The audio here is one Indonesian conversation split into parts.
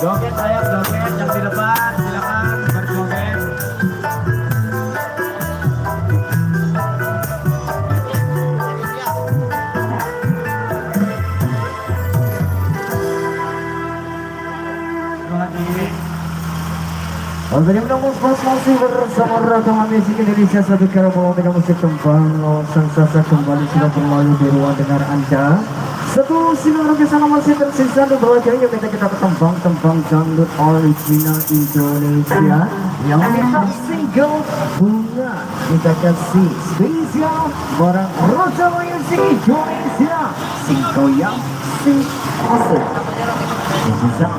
Joget sayang, joget yang di depan, silakan berjoget. Untuk menunggu masih bersama rekaman musik Indonesia satu kali membawakan musik tembang sensasi kembali sudah berlalu di ruang dengar Anda. Satu sinar kesana masih tersisa di bawah yang kita tembang dangdut original Indonesia yang kita single bunga kita kasih spesial barang Roja Music Indonesia single yang asik bisa.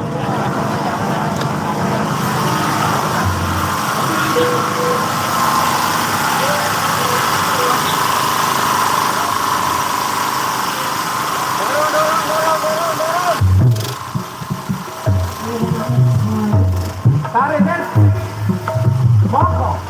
Tarik kan? Bongkok.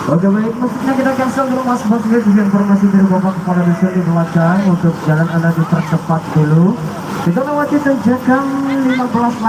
Oke baik, maksudnya kita cancel dulu mas informasi dari Bapak Kepala Desa di belakang untuk jalan Anda dipercepat dulu. Kita lewati tanjakan 15